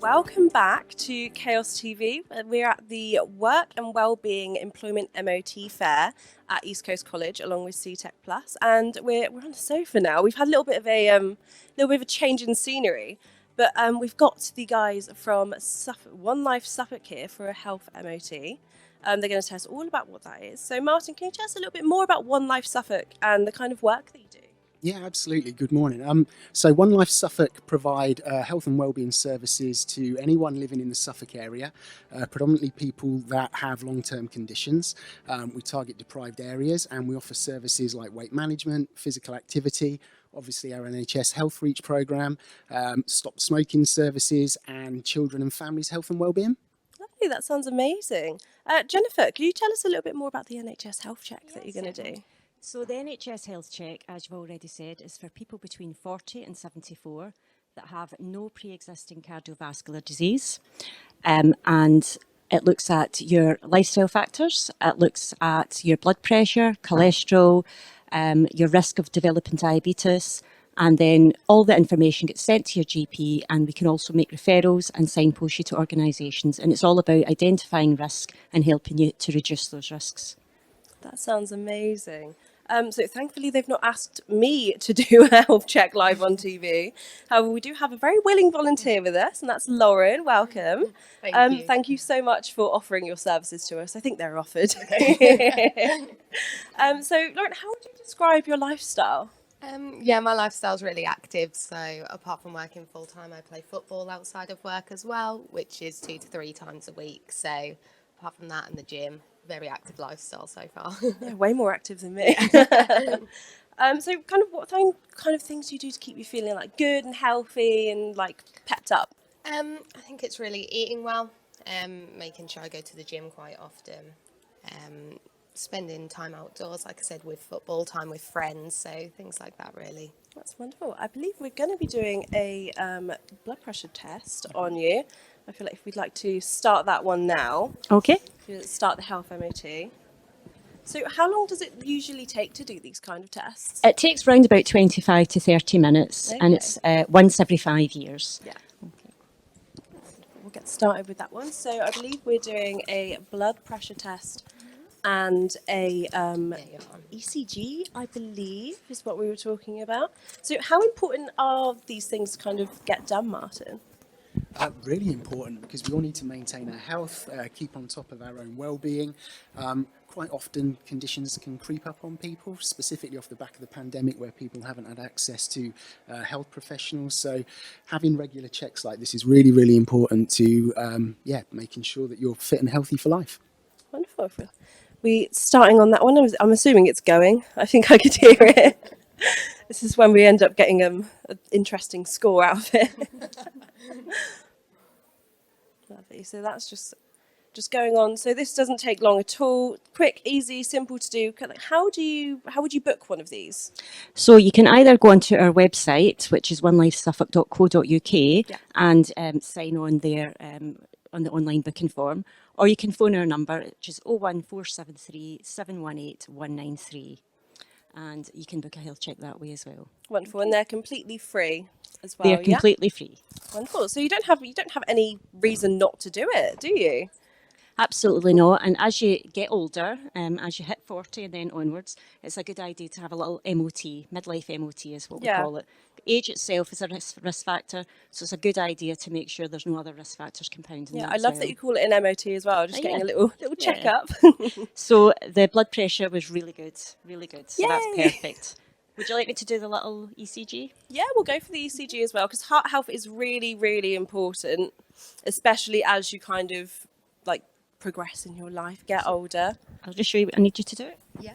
Welcome back to Chaos TV. We're at the Work and Wellbeing Employment MOT Fair at East Coast College, along with CTech Plus, and we're on the sofa now. We've had a little bit of a change in scenery, but we've got the guys from One Life Suffolk here for a health MOT. They're going to tell us all about what that is. So, Martin, can you tell us a little bit more about One Life Suffolk and the kind of work that you do? Yeah, absolutely. Good morning. So One Life Suffolk provide health and wellbeing services to anyone living in the Suffolk area, predominantly people that have long-term conditions. We target deprived areas and we offer services like weight management, physical activity, obviously our NHS Health Reach programme, stop smoking services and children and families' health and wellbeing. Lovely, that sounds amazing. Jennifer, can you tell us a little bit more about the NHS Health Check that you're going to do? So the NHS Health Check, as you've already said, is for people between 40 and 74 that have no pre-existing cardiovascular disease. And it looks at your lifestyle factors, it looks at your blood pressure, cholesterol, your risk of developing diabetes, and then all the information gets sent to your GP, and we can also make referrals and signpost you to organisations. And it's all about identifying risk and helping you to reduce those risks. That sounds amazing. So thankfully they've not asked me to do a health check live on TV. However, we do have a very willing volunteer with us, and that's Lauren. Welcome. Thank you so much for offering your services to us. I think they're offered. So Lauren, how would you describe your lifestyle? My lifestyle's really active. So apart from working full time, I play football outside of work as well, which is 2 to 3 times a week. So apart from that and the gym, very active lifestyle so far. Yeah, way more active than me. So what kind of things do you do to keep you feeling like good and healthy and like pepped up? I think it's really eating well, making sure I go to the gym quite often, spending time outdoors, like I said, with football, time with friends, so things like that really. That's wonderful. I believe we're going to be doing a blood pressure test on you. I feel like if we'd like to start that one now. Okay. Start the health MOT. So how long does it usually take to do these kind of tests? It takes around about 25 to 30 minutes, and it's once every 5 years. Yeah. Okay. We'll get started with that one. So I believe we're doing a blood pressure test and a ECG, I believe, is what we were talking about. So how important are these things to kind of get done, Martin? Really important, because we all need to maintain our health, keep on top of our own well-being. Quite often conditions can creep up on people, specifically off the back of the pandemic where people haven't had access to health professionals. So having regular checks like this is really, really important to making sure that you're fit and healthy for life. Wonderful. We starting on that one. I'm assuming it's going. I think I could hear it. This is when we end up getting an interesting score out of it. Lovely. So that's just going on. So this doesn't take long at all. Quick, easy, simple to do. How would you book one of these? So you can either go onto our website, which is onelifesuffolk.co.uk, and sign on there on the online booking form, or you can phone our number, which is 01473 718 193. And you can book a health check that way as well. Wonderful, and they're completely free as well. They're completely free. Wonderful. So you don't have any reason not to do it, do you? Absolutely not. And as you get older, as you hit 40 and then onwards, it's a good idea to have a little MOT. Midlife MOT is what we call it. Age itself is a risk factor, so it's a good idea to make sure there's no other risk factors compounding. Yeah, I love that you call it an MOT as well. Just getting a little checkup. So the blood pressure was really good, really good. So Yay! That's perfect. Would you like me to do the little ECG? Yeah, we'll go for the ECG as well, because heart health is really, really important, especially as you kind of like progress in your life, get older. I'll just show you. I need you to do it. Yeah.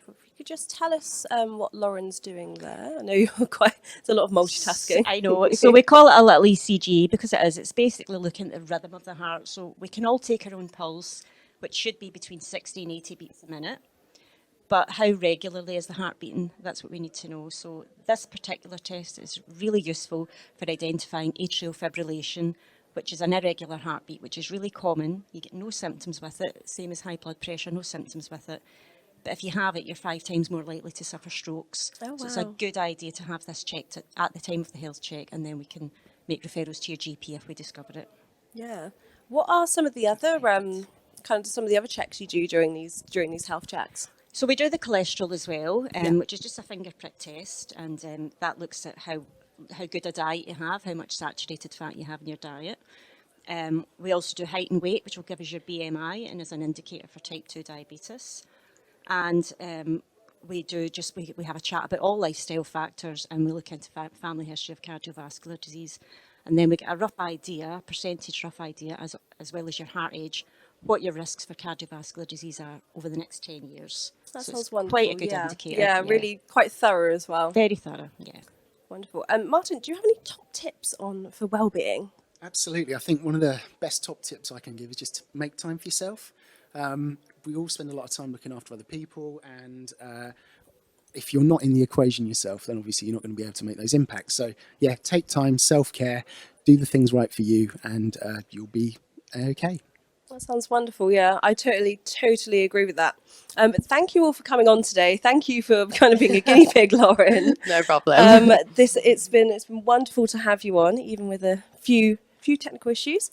If you could just tell us what Lauren's doing there. I know you're it's a lot of multitasking. I know. So we call it a little ECG because it is. It's basically looking at the rhythm of the heart. So we can all take our own pulse, which should be between 60 and 80 beats a minute. But how regularly is the heart beating? That's what we need to know. So this particular test is really useful for identifying atrial fibrillation, which is an irregular heartbeat, which is really common. You get no symptoms with it, same as high blood pressure, no symptoms with it. But if you have it, you're 5 times more likely to suffer strokes. Oh, So it's a wow. good idea to have this checked at the time of the health check, and then we can make referrals to your GP if we discover it. Yeah. What are some of the other some of the other checks you do during these health checks? So we do the cholesterol as well, Yeah. which is just a finger prick test, and that looks at how good a diet you have, how much saturated fat you have in your diet. We also do height and weight, which will give us your BMI and is an indicator for type 2 diabetes. And we have a chat about all lifestyle factors, and we look into family history of cardiovascular disease. And then we get a rough idea, percentage rough idea, as well as your heart age, what your risks for cardiovascular disease are over the next 10 years. That So sounds it's wonderful. quite a good yeah. indicator. Yeah, really quite thorough as well. Very thorough, yeah. Wonderful. Martin, do you have any top tips for well-being? Absolutely. I think one of the best top tips I can give is just to make time for yourself. We all spend a lot of time looking after other people, and if you're not in the equation yourself, then obviously you're not going to be able to make those impacts. So yeah, take time, self-care, do the things right for you, and you'll be okay. That sounds wonderful. Yeah, I totally agree with that. Thank you all for coming on today. Thank you for kind of being a guinea pig, Lauren. No problem. It's been wonderful to have you on, even with a few technical issues.